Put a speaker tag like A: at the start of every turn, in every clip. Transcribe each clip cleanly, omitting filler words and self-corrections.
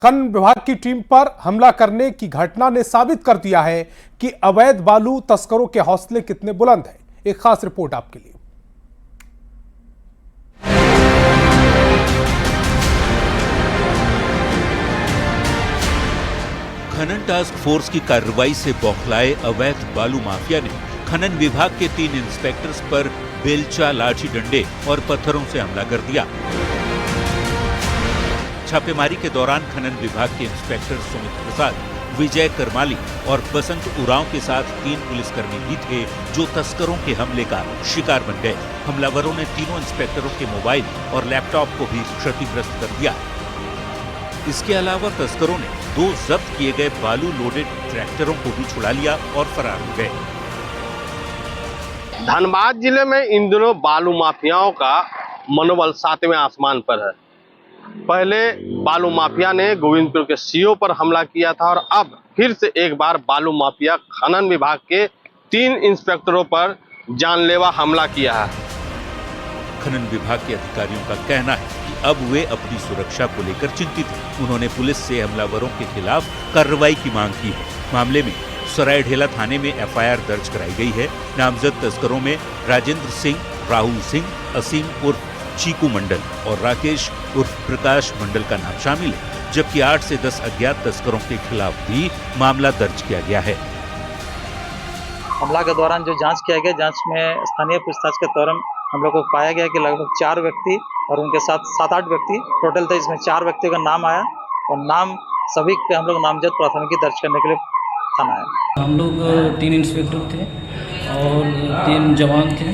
A: खनन विभाग की टीम पर हमला करने की घटना ने साबित कर दिया है कि अवैध बालू तस्करों के हौसले कितने बुलंद हैं। एक खास रिपोर्ट आपके लिए।
B: खनन टास्क फोर्स की कार्रवाई से बौखलाए अवैध बालू माफिया ने खनन विभाग के 3 इंस्पेक्टर्स पर बेलचा, लाठी डंडे और पत्थरों से हमला कर दिया। छापेमारी के दौरान खनन विभाग के इंस्पेक्टर सुमित प्रसाद, विजय करमाली और बसंत उरांव के साथ 3 पुलिसकर्मी भी थे जो तस्करों के हमले का शिकार बन गए। हमलावरों ने तीनों इंस्पेक्टरों के मोबाइल और लैपटॉप को भी क्षतिग्रस्त कर दिया। इसके अलावा तस्करों ने 2 जब्त किए गए बालू लोडेड ट्रैक्टरों को भी छुड़ा लिया और फरार हो गए।
C: धनबाद जिले में इन दिनों बालू माफियाओं का मनोबल 7वें आसमान पर है। पहले बालू माफिया ने गोविंदपुर के सीओ पर हमला किया था और अब फिर से एक बार बालू माफिया खनन विभाग के 3 इंस्पेक्टरों पर जानलेवा हमला किया है।
B: खनन विभाग के अधिकारियों का कहना है कि अब वे अपनी सुरक्षा को लेकर चिंतित हैं। उन्होंने पुलिस से हमलावरों के खिलाफ कार्रवाई की मांग की है। मामले में सरायढेला थाने में एफआईआर दर्ज कराई गई है। नामजद तस्करों में राजेंद्र सिंह, राहुल सिंह, असीम उर्फ चीकू मंडल और राकेश उर्फ प्रकाश मंडल का नाम शामिल है, जबकि 8 से 10 अज्ञात तस्करों के खिलाफ भी मामला दर्ज किया गया है।
D: हमला के दौरान जो जांच किया गया, जांच में स्थानीय पूछताछ के दौरान हम लोग को पाया गया कि लगभग 4 व्यक्ति और उनके साथ 7-8 व्यक्ति टोटल थे। इसमें 4 व्यक्तियों का नाम आया और नाम सभी पे हम लोग नामजद प्राथमिकी दर्ज करने के लिए थाना आया।
E: हम लोग 3 इंस्पेक्टर थे और 3 जवान थे।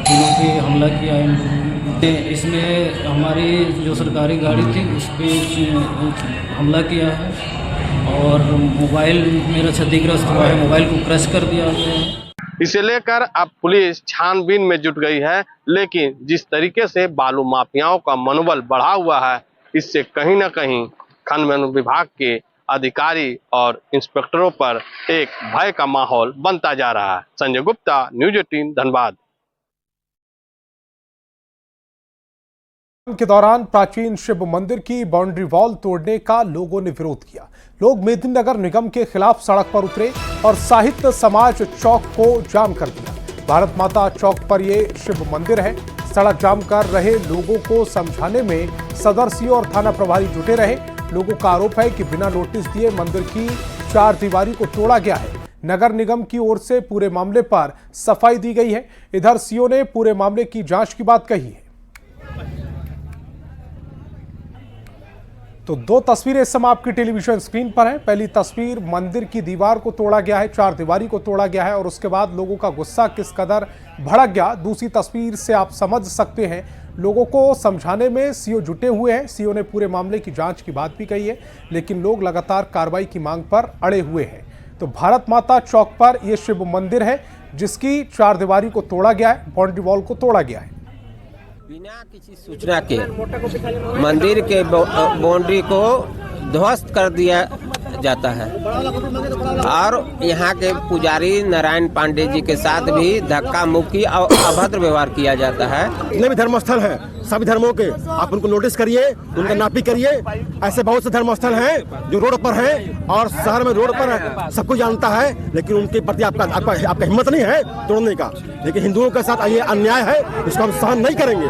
E: तीनों पे हमला किया इन लोगों ने। इसमें हमारी जो सरकारी गाड़ी थी उस पर हमला किया है और मोबाइल मेरा क्षतिग्रस्त हुआ है, मोबाइल को क्रश कर दिया है।
C: इसे लेकर अब पुलिस छानबीन में जुट गई है, लेकिन जिस तरीके से बालू माफियाओं का मनोबल बढ़ा हुआ है, इससे कहीं न कहीं खनन विभाग के अधिकारी और इंस्पेक्टरों पर एक भय का माहौल बनता जा रहा है। संजय गुप्ता, न्यूज़ 18 धनबाद।
A: के दौरान प्राचीन शिव मंदिर की बाउंड्री वॉल तोड़ने का लोगों ने विरोध किया। लोग मेदिनीनगर निगम के खिलाफ सड़क पर उतरे और साहित्य समाज चौक को जाम कर दिया। भारत माता चौक पर यह शिव मंदिर है। सड़क जाम कर रहे लोगों को समझाने में सदर सीओ और थाना प्रभारी जुटे रहे। लोगों का आरोप है कि बिना नोटिस दिए मंदिर की 4 दीवारी को तोड़ा गया है। नगर निगम की ओर से पूरे मामले पर सफाई दी गई है। इधर सीओ ने पूरे मामले की जांच की बात कही है। तो 2 तस्वीरें इस समय आपकी टेलीविजन स्क्रीन पर हैं। पहली तस्वीर, मंदिर की दीवार को तोड़ा गया है, 4 दीवारी को तोड़ा गया है और उसके बाद लोगों का गुस्सा किस कदर भड़क गया। दूसरी तस्वीर से आप समझ सकते हैं लोगों को समझाने में सीओ जुटे हुए हैं। सीओ ने पूरे मामले की जांच की बात भी कही है, लेकिन लोग लगातार कार्रवाई की मांग पर अड़े हुए हैं। तो भारत माता चौक पर यह शिव मंदिर है जिसकी 4 दीवारी को तोड़ा गया है, बाउंड्री वॉल को तोड़ा गया है।
F: बिना किसी सूचना के मंदिर के बाउंड्री को ध्वस्त कर दिया जाता है और यहाँ के पुजारी नारायण पांडे जी के साथ भी धक्का मुक्की और अभद्र व्यवहार किया जाता है।
G: जितने भी धर्मस्थल हैं, सभी धर्मों के आप उनको नोटिस करिए, उनका नापी करिए। ऐसे बहुत से धर्मस्थल हैं जो रोड पर हैं और शहर में रोड पर सबको जानता है, लेकिन उनके प्रति आपका हिम्मत नहीं है तोड़ने का। लेकिन हिंदुओं के साथ ये अन्याय है, इसको हम सहन नहीं करेंगे।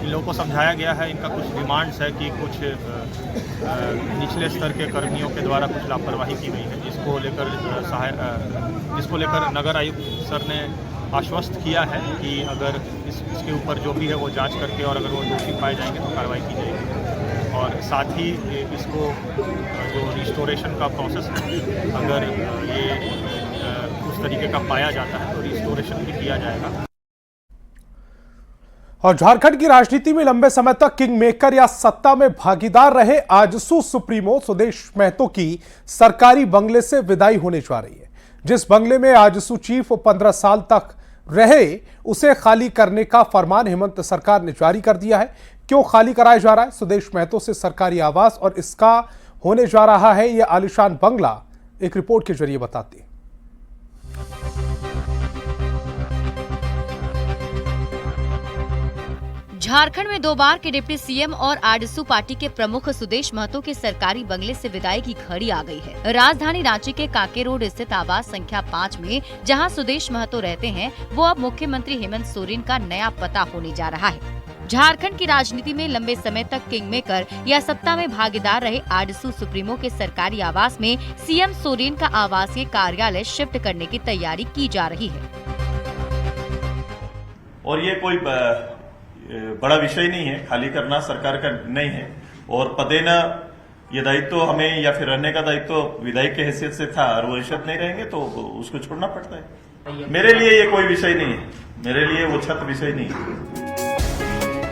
H: लोगों को समझाया गया है, इनका कुछ डिमांड्स है कि कुछ निचले स्तर के कर्मियों के द्वारा कुछ लापरवाही की गई है, जिसको लेकर नगर आयुक्त सर ने आश्वस्त किया है कि अगर इसके ऊपर जो भी है वो जांच करके और अगर वो दोषी पाए जाएंगे तो कार्रवाई की जाएगी। और साथ ही इसको जो रिस्टोरेशन का प्रोसेस है, अगर ये उस तरीके का पाया जाता है तो रिस्टोरेशन भी किया जाएगा।
A: और झारखंड की राजनीति में लंबे समय तक किंग मेकर या सत्ता में भागीदार रहे आजसू सुप्रीमो सुदेश महतो की सरकारी बंगले से विदाई होने जा रही है। जिस बंगले में आजसू चीफ 15 साल तक रहे, उसे खाली करने का फरमान हेमंत सरकार ने जारी कर दिया है। क्यों खाली कराया जा रहा है सुदेश महतो से सरकारी आवास और इसका होने जा रहा है यह आलीशान बंगला, एक रिपोर्ट के जरिए बताते हैं।
I: झारखंड में 2 बार के डिप्टी सीएम और आरजेडी पार्टी के प्रमुख सुदेश महतो के सरकारी बंगले से विदाई की घड़ी आ गई है। राजधानी रांची के कांके रोड स्थित आवास संख्या 5 में जहां सुदेश महतो रहते हैं, वो अब मुख्यमंत्री हेमंत सोरेन का नया पता होने जा रहा है। झारखंड की राजनीति में लंबे समय तक किंग मेकर या सत्ता में भागीदार रहे आरजेडी सुप्रीमो के सरकारी आवास में सीएम सोरेन का आवासीय कार्यालय शिफ्ट करने की तैयारी की जा रही है।
J: और ये कोई बड़ा विषय नहीं है, खाली करना सरकार का नहीं है। और पदेन ये दायित्व हमें या फिर रहने का दायित्व विधायक के हैसियत से था और वो हैसियत नहीं रहेंगे तो उसको छोड़ना पड़ता है। मेरे लिए ये कोई विषय नहीं है, मेरे लिए वो छत विषय नहीं है।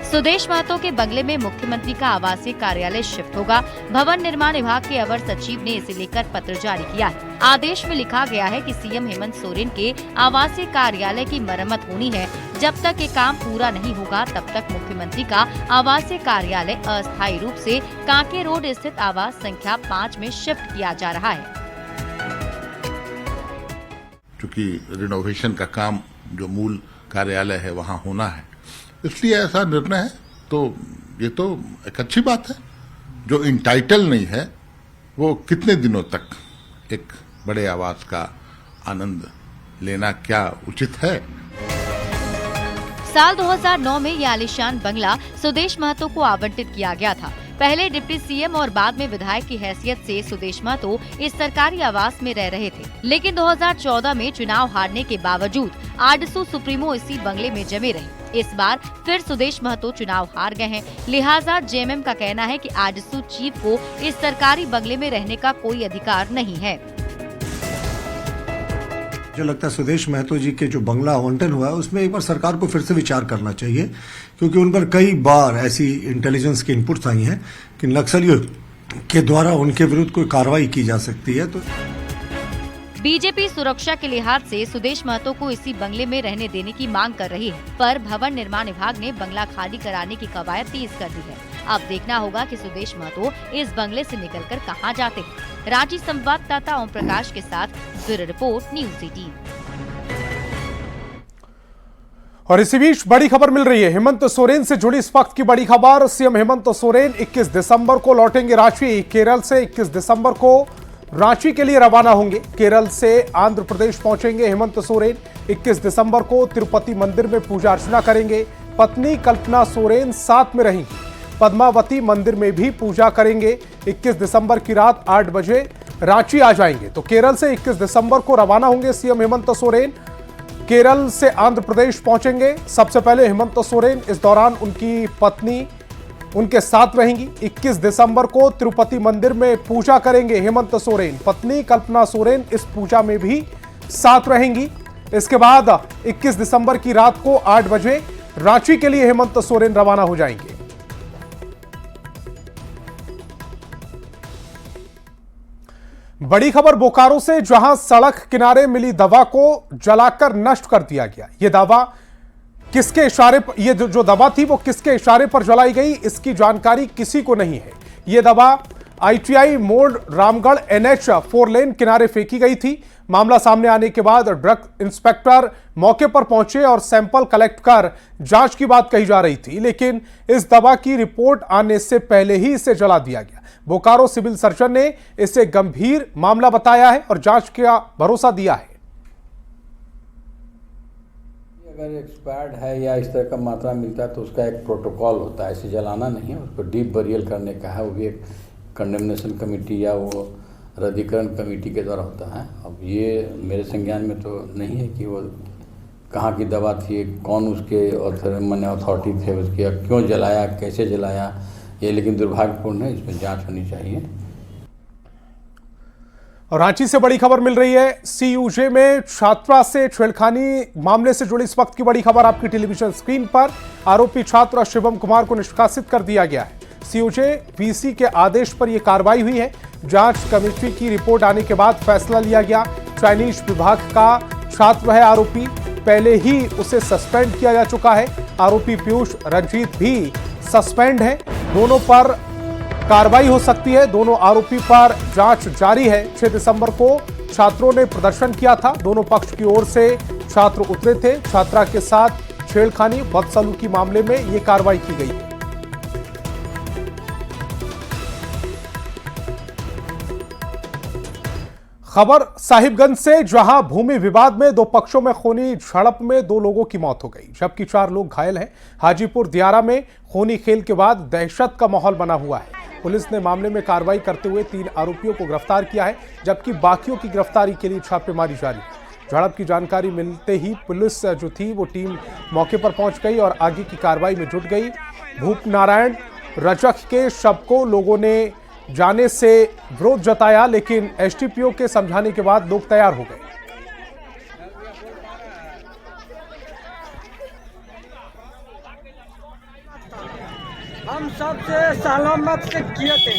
I: सुदेश महतो के बंगले में मुख्यमंत्री का आवासीय कार्यालय शिफ्ट होगा। भवन निर्माण विभाग के अवर सचिव ने इसे लेकर पत्र जारी किया है। आदेश में लिखा गया है कि सीएम हेमंत सोरेन के आवासीय कार्यालय की मरम्मत होनी है। जब तक ये काम पूरा नहीं होगा तब तक मुख्यमंत्री का आवासीय कार्यालय अस्थायी रूप से कांके रोड स्थित आवास संख्या 5 में शिफ्ट किया जा रहा है।
K: क्योंकि रिनोवेशन का काम जो मूल कार्यालय है वहां होना है, इसलिए ऐसा निर्णय है। तो ये तो एक अच्छी बात है। जो इंटाइटल नहीं है वो कितने दिनों तक एक बड़े आवास का आनंद लेना क्या उचित है।
I: साल 2009 में ये आलीशान बंगला सुदेश महतो को आवंटित किया गया था। पहले डिप्टी सीएम और बाद में विधायक की हैसियत से सुदेश महतो इस सरकारी आवास में रह रहे थे। लेकिन 2014 में चुनाव हारने के बावजूद आरजेडी सुप्रीमो इसी बंगले में जमे रहे। इस बार फिर सुदेश महतो चुनाव हार गए हैं, लिहाजा जेएमएम का कहना है कि आरजेडी चीफ को इस सरकारी बंगले में रहने का कोई अधिकार नहीं है।
L: जो लगता है सुदेश महतो जी के जो बंगला आवंटन हुआ है उसमें एक बार सरकार को फिर से विचार करना चाहिए, क्योंकि उन पर कई बार ऐसी इंटेलिजेंस की इनपुट्स आई हैं कि नक्सलियों के द्वारा उनके विरुद्ध कोई कार्रवाई की जा सकती है। तो
I: बीजेपी सुरक्षा के लिहाज से सुदेश महतो को इसी बंगले में रहने देने की मांग कर रही है, पर भवन निर्माण विभाग ने बंगला खाली कराने की कवायद तेज कर दी है। अब देखना होगा कि सुदेश महतो इस बंगले से निकलकर कहां जाते हैं। रांची संवाददाता ओम प्रकाश के साथ ब्यूरो रिपोर्ट न्यूज़ 18।
A: और इसी बीच बड़ी खबर मिल रही है हेमंत सोरेन से जुड़ी। इस वक्त की बड़ी खबर, सीएम हेमंत सोरेन 21 दिसंबर को लौटेंगे रांची। केरल से 21 दिसंबर को रांची के लिए रवाना होंगे। केरल से आंध्र प्रदेश पहुंचेंगे हेमंत सोरेन। 21 दिसंबर को तिरुपति मंदिर में पूजा अर्चना करेंगे। पत्नी कल्पना सोरेन साथ में रहेंगी। पद्मावती मंदिर में भी पूजा करेंगे। 21 दिसंबर की रात 8 बजे रांची आ जाएंगे। तो केरल से 21 दिसंबर को रवाना होंगे सीएम हेमंत सोरेन। केरल से आंध्र प्रदेश पहुंचेंगे। सबसे पहले हेमंत सोरेन, इस दौरान उनकी पत्नी उनके साथ रहेंगी। 21 दिसंबर को तिरुपति मंदिर में पूजा करेंगे हेमंत सोरेन। पत्नी कल्पना सोरेन इस पूजा में भी साथ रहेंगी। इसके बाद 21 दिसंबर की रात को 8 बजे रांची के लिए हेमंत सोरेन रवाना हो जाएंगे। बड़ी खबर बोकारो से, जहां सड़क किनारे मिली दवा को जलाकर नष्ट कर दिया गया। यह दवा किसके इशारे पर, ये जो दवा थी वो किसके इशारे पर जलाई गई, इसकी जानकारी किसी को नहीं है। यह दवा आईटीआई मोड़ रामगढ़ NH 4 लेन किनारे फेंकी गई थी। मामला सामने आने के बाद ड्रग इंस्पेक्टर मौके पर पहुंचे और सैंपल कलेक्ट कर जांच की बात कही जा रही थी, लेकिन इस दवा की रिपोर्ट आने से पहले ही इसे जला दिया गया। बोकारो सिविल सर्जन ने इसे गंभीर मामला बताया है और जांच का भरोसा दिया है।
M: अगर एक्सपायर्ड है या इस तरह का मात्रा मिलता है तो उसका एक प्रोटोकॉल होता है, इसे जलाना नहीं है, उसको डीप बरियल करने का है। वो भी एक कंडेमनेशन कमेटी या वो रद्दीकरण कमेटी के द्वारा होता है। अब ये मेरे संज्ञान में तो नहीं है कि वो कहाँ की दवा थी, कौन उसके अथॉरिटी थे उसकी, क्यों जलाया, कैसे जलाया, ये लेकिन दुर्भाग्यपूर्ण है। इसमें जांच होनी चाहिए।
A: और रांची से बड़ी खबर मिल रही है। CUJ में छात्रा से छेड़खानी मामले से जुड़ी इस वक्त की बड़ी खबर आपकी टेलीविजन स्क्रीन पर। आरोपी छात्र शिवम कुमार को निष्कासित कर दिया गया है। CUJ VC के आदेश पर यह कार्रवाई हुई है। जांच कमेटी की रिपोर्ट आने के बाद फैसला लिया गया। चाइनीज विभाग का छात्र है आरोपी, पहले ही उसे सस्पेंड किया जा चुका है। आरोपी पीयूष रंजीत भी सस्पेंड है। दोनों पर कार्रवाई हो सकती है। दोनों आरोपी पर जांच जारी है। 6 दिसंबर को छात्रों ने प्रदर्शन किया था। दोनों पक्ष की ओर से छात्र उतरे थे। छात्रा के साथ छेड़खानी बदसलूकी मामले में ये कार्रवाई की गई है। खबर साहिबगंज से, जहां भूमि विवाद में दो पक्षों में खूनी झड़प में 2 लोगों की मौत हो गई, जबकि 4 लोग घायल हैं। हाजीपुर दियारा में खूनी खेल के बाद दहशत का माहौल बना हुआ है। पुलिस ने मामले में कार्रवाई करते हुए 3 आरोपियों को गिरफ्तार किया है, जबकि बाकियों की गिरफ्तारी के लिए छापेमारी जारी है। झड़प की जानकारी मिलते ही पुलिस जो थी वो टीम मौके पर पहुंच गई और आगे की कार्रवाई में जुट गई। भूप नारायण रजक के शव को लोगों ने जाने से विरोध जताया, लेकिन एसडीपीओ के समझाने के बाद लोग तैयार हो गए।
N: हम सबसे सलामत से किए थे,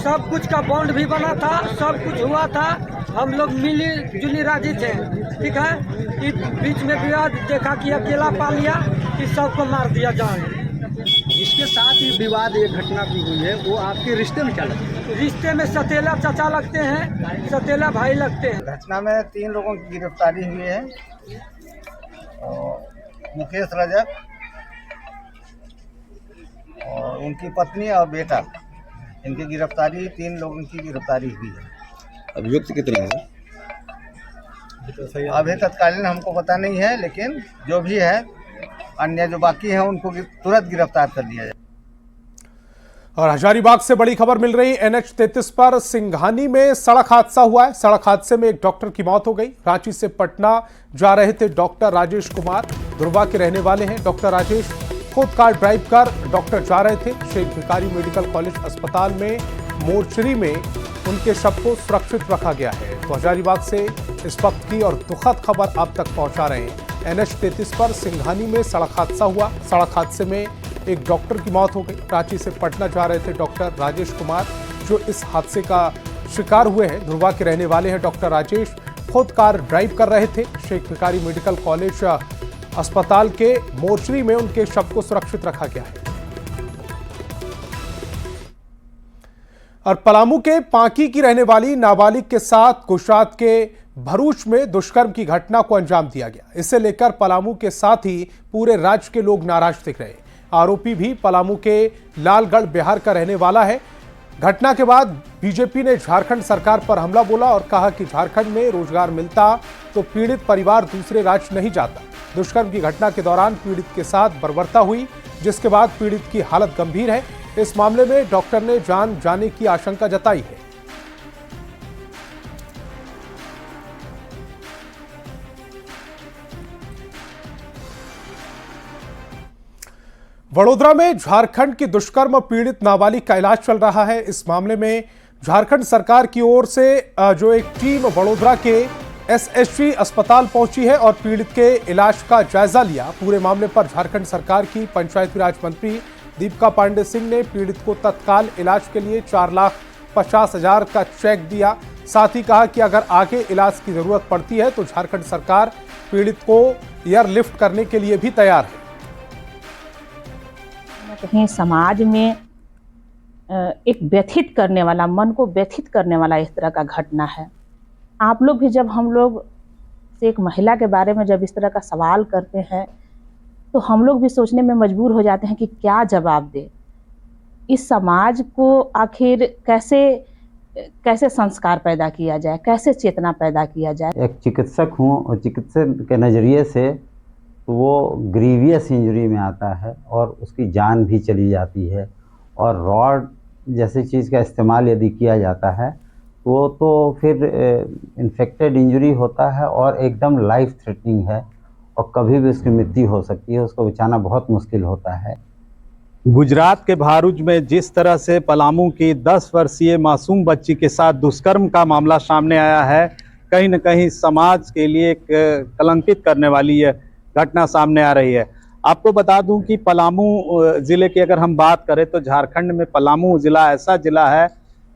N: सब कुछ का बॉन्ड भी बना था, सब कुछ हुआ था, हम लोग मिली जुली राजी थे। ठीक है, कि बीच में विवाद देखा कि अकेला पा लिया कि सबको मार दिया जाए।
O: जिसके साथ ये विवाद, ये घटना भी हुई है, वो आपके रिश्ते में क्या लगता है?
N: रिश्ते में सतेला चाचा लगते हैं, सतेला भाई लगते हैं।
O: घटना में 3 लोगों की गिरफ्तारी हुई है, मुकेश रजक और उनकी पत्नी और बेटा, इनकी गिरफ्तारी, 3 लोगों की गिरफ्तारी हुई है।
P: अभियुक्त कितने हैं?
O: अभी तत्कालीन हमको पता नहीं है, लेकिन जो भी है, अन्य जो बाकी हैं उनको तुरंत गिरफ्तार कर लिया जाए।
A: और हजारीबाग से बड़ी खबर मिल रही, NH 33 पर सिंघानी में सड़क हादसा हुआ है। सड़क हादसे में एक डॉक्टर की मौत हो गई। रांची से पटना जा रहे थे डॉक्टर राजेश कुमार, धुर्वा के रहने वाले हैं। डॉक्टर राजेश खुद कार ड्राइव कर डॉक्टर जा रहे थे। शेख भिखारी मेडिकल कॉलेज अस्पताल में मोर्चरी में उनके शव को सुरक्षित रखा गया है। तो हजारीबाग से इस वक्त की और दुखद खबर आप तक पहुंचा रहे हैं। NH 33 पर सिंघानी में सड़क हादसा हुआ। सड़क हादसे में एक डॉक्टर की मौत हो गई। रांची से पटना जा रहे थे डॉक्टर राजेश कुमार, जो इस हादसे का शिकार हुए हैं। धुर्वा के रहने वाले हैं डॉक्टर राजेश, खुद कार ड्राइव कर रहे थे। शेख भिखारी मेडिकल कॉलेज अस्पताल के मोर्चरी में उनके शव को सुरक्षित रखा गया है। और पलामू के पांकी की रहने वाली नाबालिग के साथ गुजरात के भरूच में दुष्कर्म की घटना को अंजाम दिया गया। इसे लेकर पलामू के साथ ही पूरे राज्य के लोग नाराज दिख रहे हैं। आरोपी भी पलामू के लालगढ़ बिहार का रहने वाला है। घटना के बाद बीजेपी ने झारखंड सरकार पर हमला बोला और कहा कि झारखंड में रोजगार मिलता तो पीड़ित परिवार दूसरे राज्य नहीं जाता। दुष्कर्म की घटना के दौरान पीड़ित के साथ बर्बरता हुई, जिसके बाद पीड़ित की हालत गंभीर है। इस मामले में डॉक्टर ने जान जाने की आशंका जताई है। वडोदरा में झारखंड की दुष्कर्म पीड़ित नाबालिग का इलाज चल रहा है। इस मामले में झारखंड सरकार की ओर से जो एक टीम वडोदरा के SSG अस्पताल पहुंची है और पीड़ित के इलाज का जायजा लिया। पूरे मामले पर झारखंड सरकार की पंचायती राज मंत्री दीपिका पांडे सिंह ने पीड़ित को तत्काल इलाज के लिए 4,50,000 का चेक दिया। साथ ही कहा कि अगर आगे इलाज की जरूरत पड़ती है तो झारखंड सरकार पीड़ित को एयरलिफ्ट करने के लिए भी तैयार है।
Q: कहीं समाज में एक व्यथित करने वाला, मन को व्यथित करने वाला इस तरह का घटना है। आप लोग भी जब हम लोग से एक महिला के बारे में जब इस तरह का सवाल करते हैं तो हम लोग भी सोचने में मजबूर हो जाते हैं कि क्या जवाब दे। इस समाज को आखिर कैसे संस्कार पैदा किया जाए, कैसे चेतना पैदा किया जाए।
R: एक चिकित्सक हूँ और चिकित्सक के नज़रिए से वो ग्रीवियस इंजरी में आता है और उसकी जान भी चली जाती है। और रॉड जैसी चीज़ का इस्तेमाल यदि किया जाता है वो तो फिर इन्फेक्टेड इंजरी होता है और एकदम लाइफ थ्रेटनिंग है और कभी भी उसकी मृत्यु हो सकती है। उसको बचाना बहुत मुश्किल होता है।
S: गुजरात के भरूच में जिस तरह से पलामू की 10 वर्षीय मासूम बच्ची के साथ दुष्कर्म का मामला सामने आया है, कहीं न कहीं समाज के लिए एक कलंकित करने वाली है घटना सामने आ रही है। आपको बता दूं कि पलामू ज़िले की अगर हम बात करें तो झारखंड में पलामू ज़िला ऐसा ज़िला है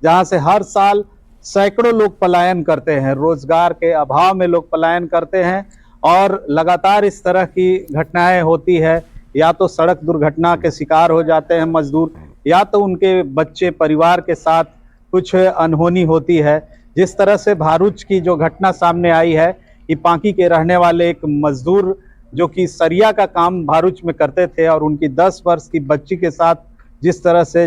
S: जहां से हर साल सैकड़ों लोग पलायन करते हैं। रोजगार के अभाव में लोग पलायन करते हैं और लगातार इस तरह की घटनाएं होती है। या तो सड़क दुर्घटना के शिकार हो जाते हैं मजदूर, या तो उनके बच्चे परिवार के साथ कुछ अनहोनी होती है। जिस तरह से भरूच की जो घटना सामने आई है, ये पांकी के रहने वाले एक मजदूर जो कि सरिया का काम भरूच में करते थे और उनकी 10 वर्ष की बच्ची के साथ जिस तरह से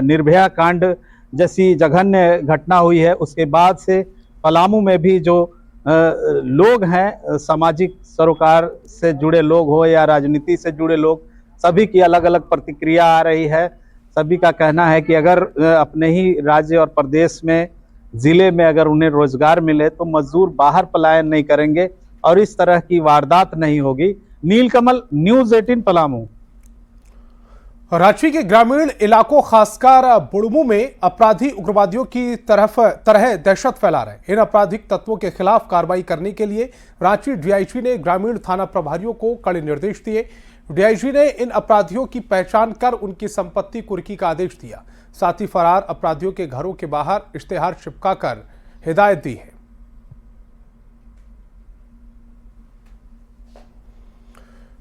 S: निर्भया कांड जैसी जघन्य घटना हुई है, उसके बाद से पलामू में भी जो लोग हैं, सामाजिक सरोकार से जुड़े लोग हो या राजनीति से जुड़े लोग, सभी की अलग अलग प्रतिक्रिया आ रही है। सभी का कहना है कि अगर अपने ही राज्य और प्रदेश में, जिले में अगर उन्हें रोजगार मिले तो मजदूर बाहर पलायन नहीं करेंगे और इस तरह की वारदात नहीं होगी। नीलकमल, न्यूज़ 18 पलामू।
A: रांची के ग्रामीण इलाकों खासकर बुड़मू में अपराधी उग्रवादियों की तरह दहशत फैला रहे। इन आपराधिक तत्वों के खिलाफ कार्रवाई करने के लिए रांची डीआईजी ने ग्रामीण थाना प्रभारियों को कड़े निर्देश दिए। डीआईजी ने इन अपराधियों की पहचान कर उनकी संपत्ति कुर्की का आदेश दिया। साथ ही फरार अपराधियों के घरों के बाहर इश्तेहार चिपकाकर हिदायत दी है।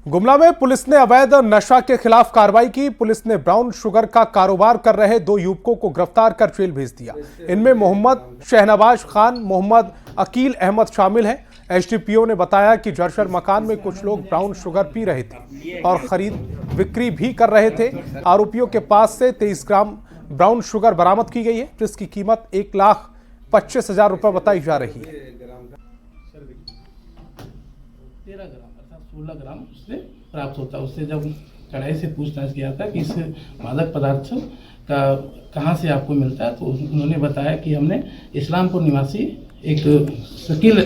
A: गुमला में पुलिस ने अवैध नशा के खिलाफ कार्रवाई की। पुलिस ने ब्राउन शुगर का कारोबार कर रहे 2 युवकों को गिरफ्तार कर जेल भेज दिया। इनमें मोहम्मद शहनवाज खान, मोहम्मद अकील अहमद शामिल हैं। एसडीपीओ ने बताया कि जर्जर मकान में कुछ लोग ब्राउन शुगर पी रहे थे और खरीद बिक्री भी कर रहे थे। आरोपियों के पास से 23 ग्राम ब्राउन शुगर बरामद की गई है, जिसकी कीमत 1,25,000 रुपए बताई जा रही है।
T: 16 ग्राम उससे प्राप्त होता है। उससे जब कड़ाई से पूछताछ किया था कि इस मादक पदार्थ का कहाँ से आपको मिलता है, तो उन्होंने बताया कि हमने इस्लामपुर निवासी एक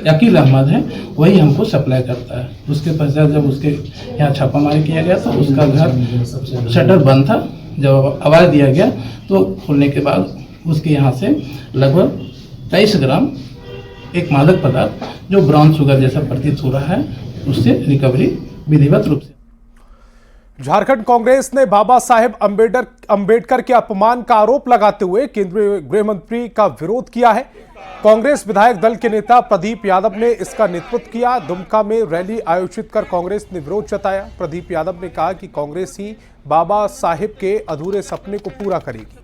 T: अकील अहमद है, वही हमको सप्लाई करता है। उसके पश्चात जब उसके यहाँ छापामारी किया गया तो उसका घर शटर बंद था। जब आवाज़ दिया गया तो खोलने के बाद उसके यहाँ से लगभग 23 ग्राम एक मादक पदार्थ जो ब्राउन शुगर जैसा प्रतीत हो रहा है, उससे रिकवरी विधिवत रूप से।
A: झारखंड कांग्रेस ने बाबा साहेब अंबेडकर के अपमान का आरोप लगाते हुए केंद्रीय गृह मंत्री का विरोध किया है। कांग्रेस विधायक दल के नेता प्रदीप यादव ने इसका नेतृत्व किया। दुमका में रैली आयोजित कर कांग्रेस ने विरोध जताया। प्रदीप यादव ने कहा कि कांग्रेस ही बाबा साहेब के अधूरे सपने को पूरा करेगी।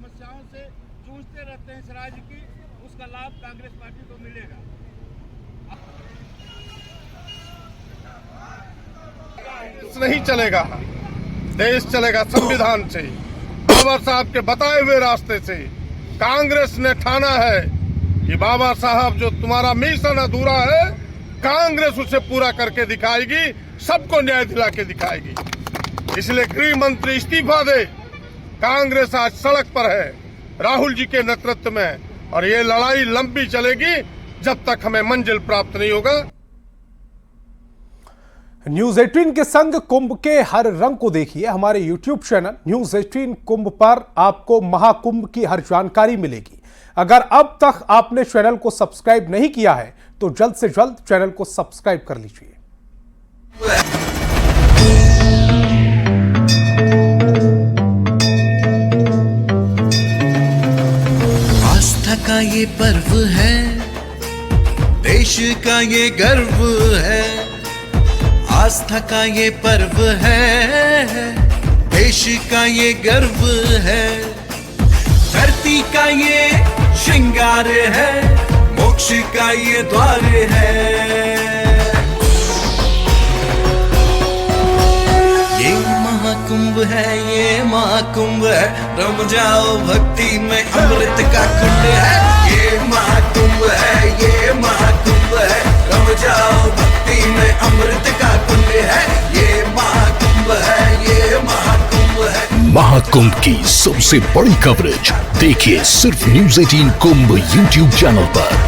U: नहीं चलेगा, देश चलेगा संविधान से, बाबा साहब के बताए हुए रास्ते से। कांग्रेस ने ठाना है कि बाबा साहब जो तुम्हारा मिशन अधूरा है, कांग्रेस उसे पूरा करके दिखाएगी, सबको न्याय दिला के दिखाएगी। इसलिए गृह मंत्री इस्तीफा दे। कांग्रेस आज सड़क पर है राहुल जी के नेतृत्व में, और ये लड़ाई लंबी चलेगी जब तक हमें मंजिल प्राप्त नहीं होगा।
A: न्यूज 18 के संग कुंभ के हर रंग को देखिए हमारे YouTube चैनल न्यूज 18 कुंभ पर। आपको महाकुंभ की हर जानकारी मिलेगी। अगर अब तक आपने चैनल को सब्सक्राइब नहीं किया है तो जल्द से जल्द चैनल को सब्सक्राइब कर लीजिए।
V: आस्था का ये पर्व है, देश का ये गर्व है। आस्था का ये पर्व है, देश का ये गर्व है। धरती का ये श्रृंगार है, मोक्ष का ये द्वार है। ये महाकुंभ है, ये महाकुंभ है, रम जाओ भक्ति में, अमृत का कुंड है। ये महाकुंभ है, ये महाकुंभ है, रम जाओ भक्ति में, अमृत का कुंड है। ये महाकुंभ है, ये महाकुंभ है।
W: महाकुंभ की सबसे बड़ी कवरेज देखिए सिर्फ न्यूज 18 कुंभ YouTube चैनल पर।